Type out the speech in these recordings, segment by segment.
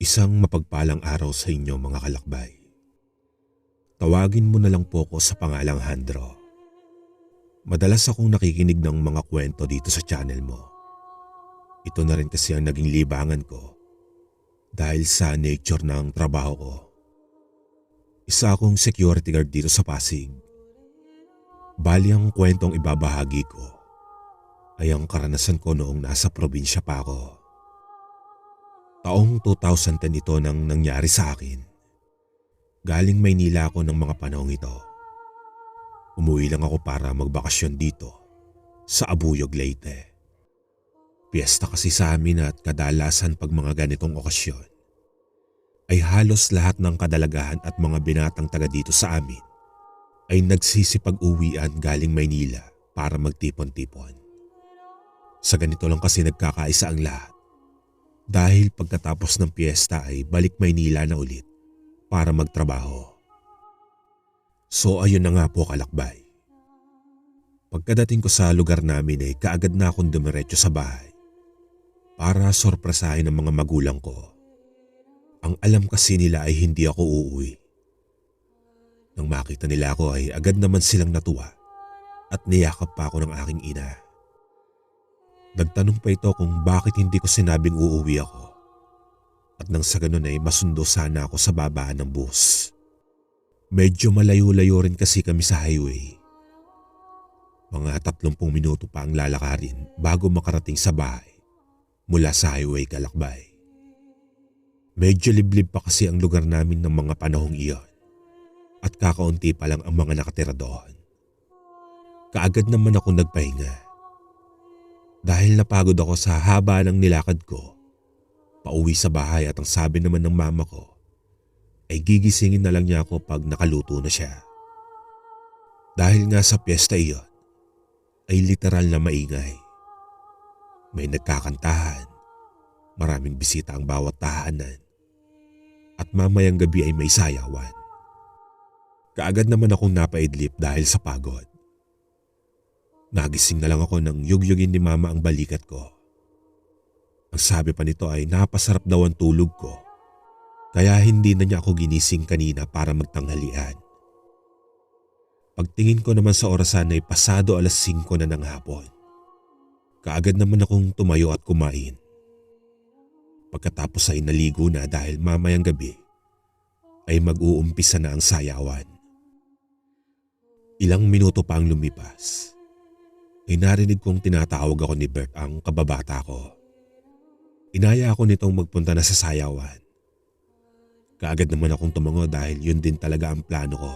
Isang mapagpalang araw sa inyo mga kalakbay. Tawagin mo na lang po ko sa pangalang Handro. Madalas akong nakikinig ng mga kwento dito sa channel mo. Ito na rin kasi ang naging libangan ko dahil sa nature ng trabaho ko. Isa akong security guard dito sa Pasig. Bali ang kwentong ibabahagi ko ay ang karanasan ko noong nasa probinsya pa ako. Taong 2010 ito nang nangyari sa akin. Galing Maynila ako ng mga panahong ito. Umuwi lang ako para magbakasyon dito sa Abuyog, Leyte. Piyesta kasi sa amin at kadalasan pag mga ganitong okasyon ay halos lahat ng kadalagahan at mga binatang taga dito sa amin ay nagsisipag-uwian galing Maynila para magtipon-tipon. Sa ganito lang kasi nagkakaisa ang lahat. Dahil pagkatapos ng piyesta ay balik Maynila na ulit para magtrabaho. So ayun na nga po kalakbay. Pagkadating ko sa lugar namin ay kaagad na akong dumiretso sa bahay para sorpresahin ang mga magulang ko. Ang alam kasi nila ay hindi ako uuwi. Nang makita nila ako ay agad naman silang natuwa at niyakap pa ako ng aking ina. Nagtanong pa ito kung bakit hindi ko sinabing uuwi ako. At nang sa ganun ay masundo sana ako sa babaan ng bus. Medyo malayo-layo rin kasi kami sa highway. Mga 30 minuto pa ang lalakarin bago makarating sa bahay mula sa highway kalakbay. Medyo liblib pa kasi ang lugar namin ng mga panahong iyon. At kakaunti pa lang ang mga nakatira doon. Kaagad naman ako nagpahinga. Dahil napagod ako sa haba ng nilakad ko, pauwi sa bahay at ang sabi naman ng mama ko ay gigisingin na lang niya ako pag nakaluto na siya. Dahil nga sa piyesta iyon ay literal na maingay. May nagkakantahan, maraming bisita ang bawat tahanan at mamayang gabi ay may sayawan. Kaagad naman akong napaidlip dahil sa pagod. Nagising na lang ako nang yugyugin ni mama ang balikat ko. Ang sabi pa nito ay napasarap daw ang tulog ko, kaya hindi na niya ako ginising kanina para magtanghalian. Pagtingin ko naman sa orasan ay pasado 5:00 na ng hapon. Kaagad naman akong tumayo at kumain. Pagkatapos ay naligo na dahil mamayang gabi ay mag-uumpisa na ang sayawan. Ilang minuto pa ang lumipas ay narinig kong tinatawag ako ni Bert, ang kababata ko. Inaya ako nitong magpunta na sa sayawan. Kaagad naman akong tumango dahil yun din talaga ang plano ko.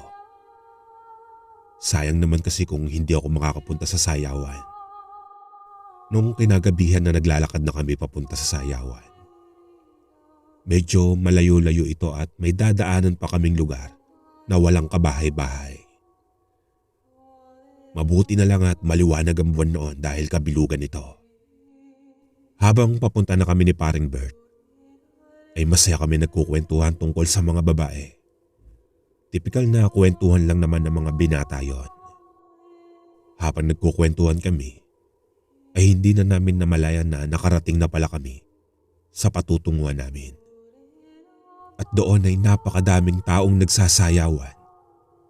Sayang naman kasi kung hindi ako makakapunta sa sayawan. Nung kinagabihan na naglalakad na kami papunta sa sayawan. Medyo malayo-layo ito at may dadaanan pa kaming lugar na walang kabahay-bahay. Mabuti na lang at maliwanag ang buwan noon dahil kabilugan ito. Habang papunta na kami ni paring Bert, ay masaya kami nagkukwentuhan tungkol sa mga babae. Tipikal na kwentuhan lang naman ng mga binata yon. Habang nagkukwentuhan kami, ay hindi na namin namalayan na nakarating na pala kami sa patutunguhan namin. At doon ay napakadaming taong nagsasayawan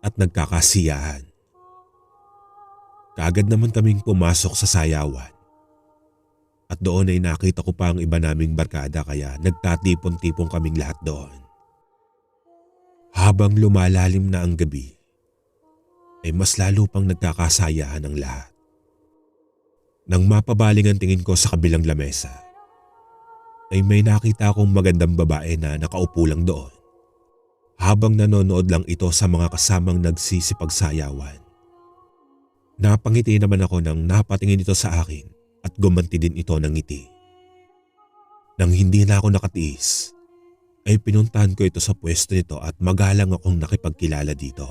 at nagkakasiyahan. Kaagad naman kaming pumasok sa sayawan. At doon ay nakita ko pa ang iba naming barkada kaya nagtatipon-tipon kaming lahat doon. Habang lumalalim na ang gabi, ay mas lalo pang nagkakasayahan ang lahat. Nang mapabaling ang tingin ko sa kabilang lamesa, ay may nakita akong magandang babae na nakaupo lang doon. Habang nanonood lang ito sa mga kasamang nagsisipagsayawan. Napangiti naman ako nang napatingin ito sa akin at gumanti din ito ng ngiti. Nang hindi na ako nakatiis, ay pinuntahan ko ito sa pwesto nito at magalang akong nakipagkilala dito.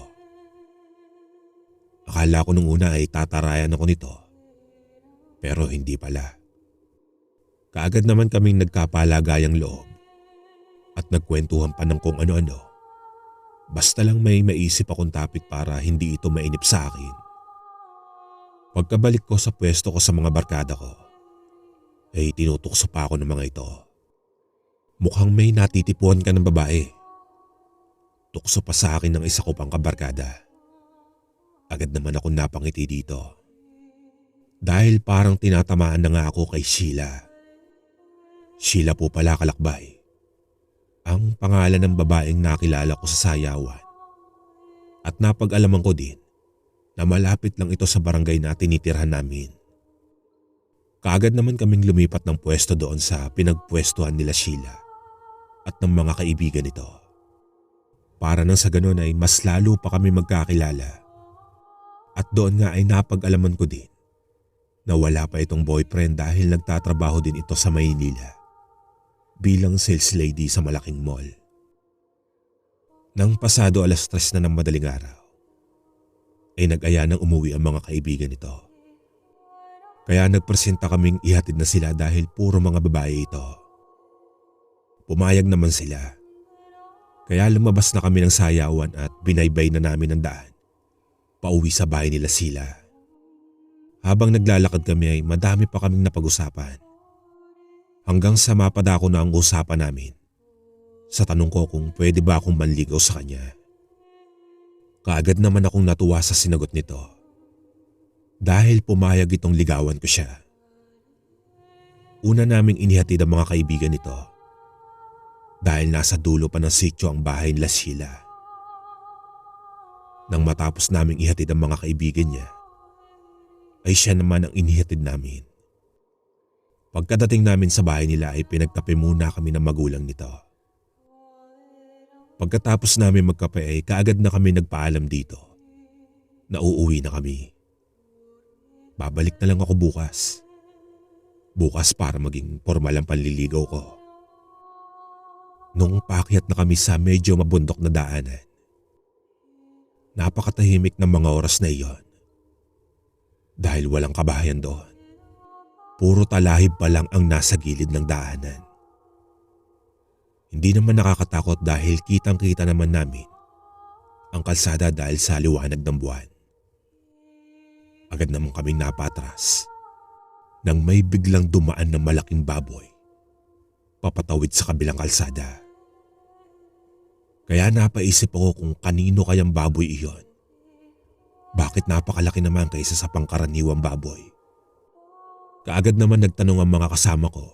Akala ko nung una ay tatarayan ako nito, pero hindi pala. Kaagad naman kaming nagkapalagayang loob at nagkwentuhan pa ng kung ano-ano. Basta lang may maisip akong topic para hindi ito mainip sa akin. Pagkabalik ko sa pwesto ko sa mga barkada ko, ay tinutokso pa ako ng mga ito. Mukhang may natitipuan ka ng babae. Tukso pa sa akin ng isa ko pang kabarkada. Agad naman ako napangiti dito. Dahil parang tinatamaan na nga ako kay Sheila. Sheila po pala, kalakbay. Ang pangalan ng babaeng nakilala ko sa sayawan. At napag-alaman ko din na malapit lang ito sa barangay na tinitirhan namin. Kaagad naman kaming lumipat ng pwesto doon sa pinagpwestuhan nila Sheila at ng mga kaibigan nito. Para nang sa ganun ay mas lalo pa kami magkakilala. At doon nga ay napag-alaman ko din na wala pa itong boyfriend dahil nagtatrabaho din ito sa Maynila bilang sales lady sa malaking mall. Nang pasado 3:00 na ng madaling araw, ay nag-aya ng umuwi ang mga kaibigan nito. Kaya nagpresenta kaming ihatid na sila dahil puro mga babae ito. Pumayag naman sila. Kaya lumabas na kami ng sayawan at binaybay na namin ang daan pauwi sa bahay nila Sheila. Habang naglalakad kami ay madami pa kaming napag-usapan. Hanggang sa mapadako na ang usapan namin sa tanong ko kung pwede ba akong manligaw sa kanya. Kaagad naman akong natuwa sa sinagot nito dahil pumayag itong ligawan ko siya. Una naming inihatid ang mga kaibigan nito dahil nasa dulo pa ng sityo ang bahay nila Sheila. Nang matapos naming ihatid ang mga kaibigan niya, ay siya naman ang inihatid namin. Pagkadating namin sa bahay nila ay pinagkape muna kami ng magulang nito. Pagkatapos namin magkape ay kaagad na kami nagpaalam dito na uuwi na kami. Babalik na lang ako bukas. Bukas para maging formal ang panliligaw ko. Nung paakyat na kami sa medyo mabundok na daanan, napakatahimik ng mga oras na iyon. Dahil walang kabahayan doon. Puro talahib pa lang ang nasa gilid ng daanan. Hindi naman nakakatakot dahil kitang-kita naman namin ang kalsada dahil sa liwanag ng buwan. Agad naman kaming napatras nang may biglang dumaan na malaking baboy papatawid sa kabilang kalsada. Kaya napaisip ako kung kanino kayang baboy iyon. Bakit napakalaki naman kaysa sa pangkaraniwang baboy? Kaagad naman nagtanong ang mga kasama ko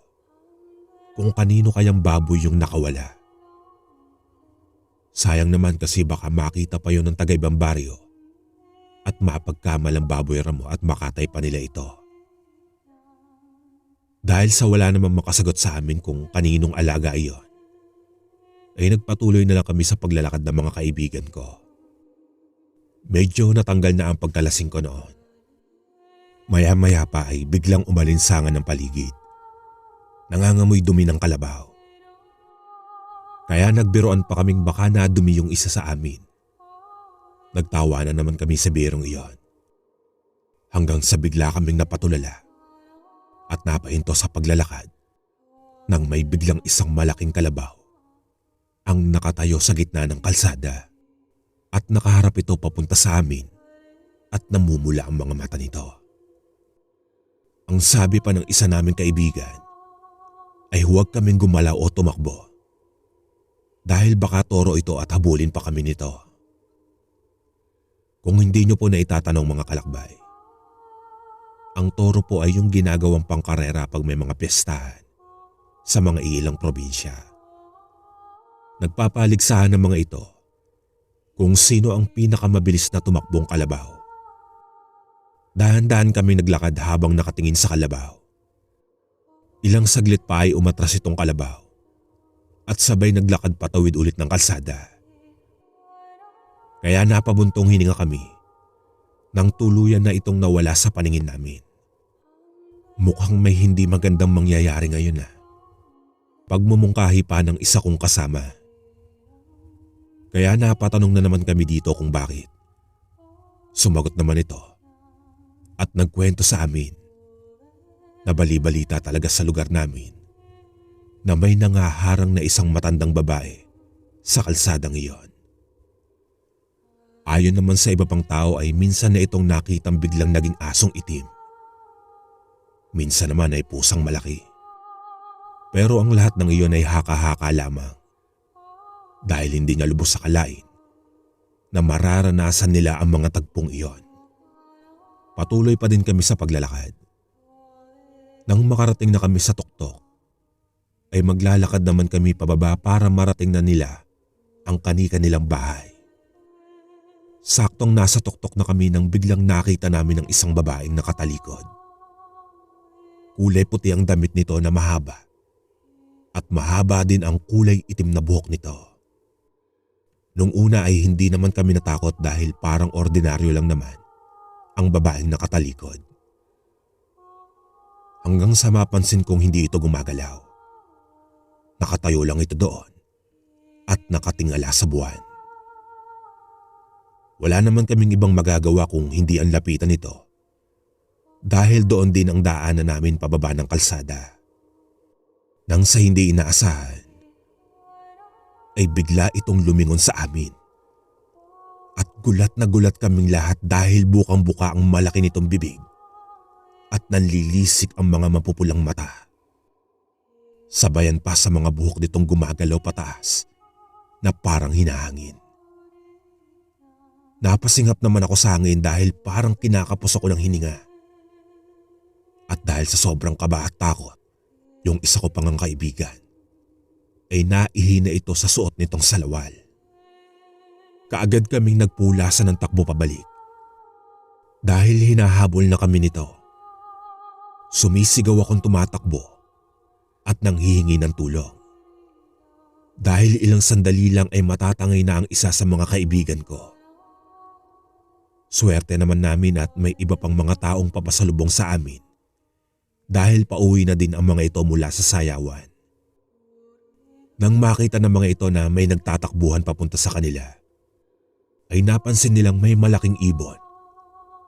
kung kanino kayang baboy yung nakawala. Sayang naman kasi baka makita pa yun ng taga-ibang baryo at mapagkamalang baboy ramo at makatay pa nila ito. Dahil sa wala namang makasagot sa amin kung kaninong alaga iyon, ay nagpatuloy na lang kami sa paglalakad ng mga kaibigan ko. Medyo natanggal na ang pagkalasing ko noon. Maya-maya pa ay biglang umalinsangan ng paligid. Nangangamoy dumi ng kalabaw. Kaya nagbiroan pa kaming baka nadumi yung isa sa amin. Nagtawanan naman kami sa birong iyon. Hanggang sa bigla kaming napatulala at napahinto sa paglalakad nang may biglang isang malaking kalabaw ang nakatayo sa gitna ng kalsada at nakaharap ito papunta sa amin at namumula ang mga mata nito. Ang sabi pa ng isa naming kaibigan ay huwag kaming gumalaw o tumakbo dahil baka toro ito at habulin pa kami nito. Kung hindi nyo po na itatanong mga kalakbay, ang toro po ay yung ginagawang pangkarera pag may mga piyestahan sa mga ilang probinsya. Nagpapaligsahan ng mga ito kung sino ang pinakamabilis na tumakbong kalabaw. Dahan-dahan kami naglakad habang nakatingin sa kalabaw. Ilang saglit pa ay umatras itong kalabaw at sabay naglakad patawid ulit ng kalsada. Kaya napabuntong hininga kami nang tuluyan na itong nawala sa paningin namin. Mukhang may hindi magandang mangyayari ngayon na. Pagmumungkahi pa ng isa kong kasama. Kaya napatanong na naman kami dito kung bakit. Sumagot naman ito at nagkwento sa amin na bali-balita talaga sa lugar namin na may nangaharang na isang matandang babae sa kalsadang iyon. Ayon naman sa iba pang tao ay minsan na itong nakitang biglang naging asong itim. Minsan naman ay pusang malaki. Pero ang lahat ng iyon ay haka-haka lamang dahil hindi niya lubos sa kalain na mararanasan nila ang mga tagpong iyon. Patuloy pa din kami sa paglalakad. Nang makarating na kami sa tuktok, ay maglalakad naman kami pababa para marating na nila ang kani-kanilang bahay. Saktong nasa tuktok na kami nang biglang nakita namin ang isang babaeng nakatalikod. Kulay puti ang damit nito na mahaba at mahaba din ang kulay itim na buhok nito. Nung una ay hindi naman kami natakot dahil parang ordinaryo lang naman ang babaeng nakatalikod. Hanggang sa mapansin kong hindi ito gumagalaw. Nakatayo lang ito doon at nakatingala sa buwan. Wala naman kaming ibang magagawa kung hindi ang lapitan nito dahil doon din ang daanan namin pababa ng kalsada. Nang sa hindi inaasahan, ay bigla itong lumingon sa amin. At gulat na gulat kaming lahat dahil bukang-buka ang malaki nitong bibig at nanlilisik ang mga mapupulang mata. Sabayan pa sa mga buhok nitong gumagalaw pataas na parang hinahangin. Napasingap naman ako sa hangin dahil parang kinakapos ako ng hininga. At dahil sa sobrang kaba at takot, yung isa ko pang kaibigan ay naihina ito sa suot nitong salawal. Kaagad kaming nagpulasan ng takbo pabalik. Dahil hinahabol na kami nito, sumisigaw akong tumatakbo at nanghihingi ng tulong. Dahil ilang sandali lang ay matatangay na ang isa sa mga kaibigan ko. Swerte naman namin at may iba pang mga taong papasalubong sa amin dahil pauwi na din ang mga ito mula sa sayawan. Nang makita ng mga ito na may nagtatakbuhan papunta sa kanila, ay napansin nilang may malaking ibon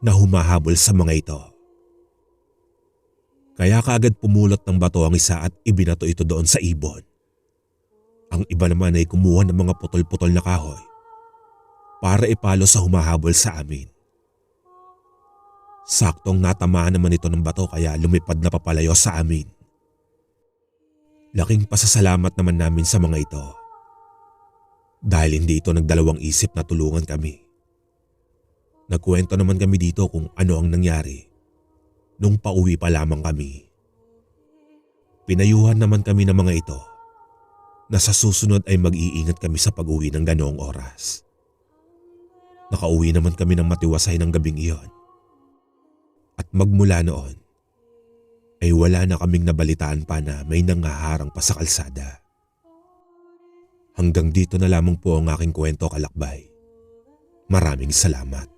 na humahabol sa mga ito. Kaya kaagad pumulot ng bato ang isa at ibinato ito doon sa ibon. Ang iba naman ay kumuha ng mga putol-putol na kahoy para ipalo sa humahabol sa amin. Saktong natamaan naman ito ng bato kaya lumipad na papalayo sa amin. Laking pasasalamat naman namin sa mga ito dahil hindi ito nagdalawang isip na tulungan kami. Nagkwento naman kami dito kung ano ang nangyari nung pauwi pa lamang kami. Pinayuhan naman kami ng mga ito na sa susunod ay mag-iingat kami sa pag-uwi ng ganoong oras. Nakauwi naman kami ng matiwasay ng gabing iyon. At magmula noon ay wala na kaming nabalitaan pa na may nangaharang pa sa kalsada. Hanggang dito na lamang po ang aking kwento, kalakbay. Maraming salamat.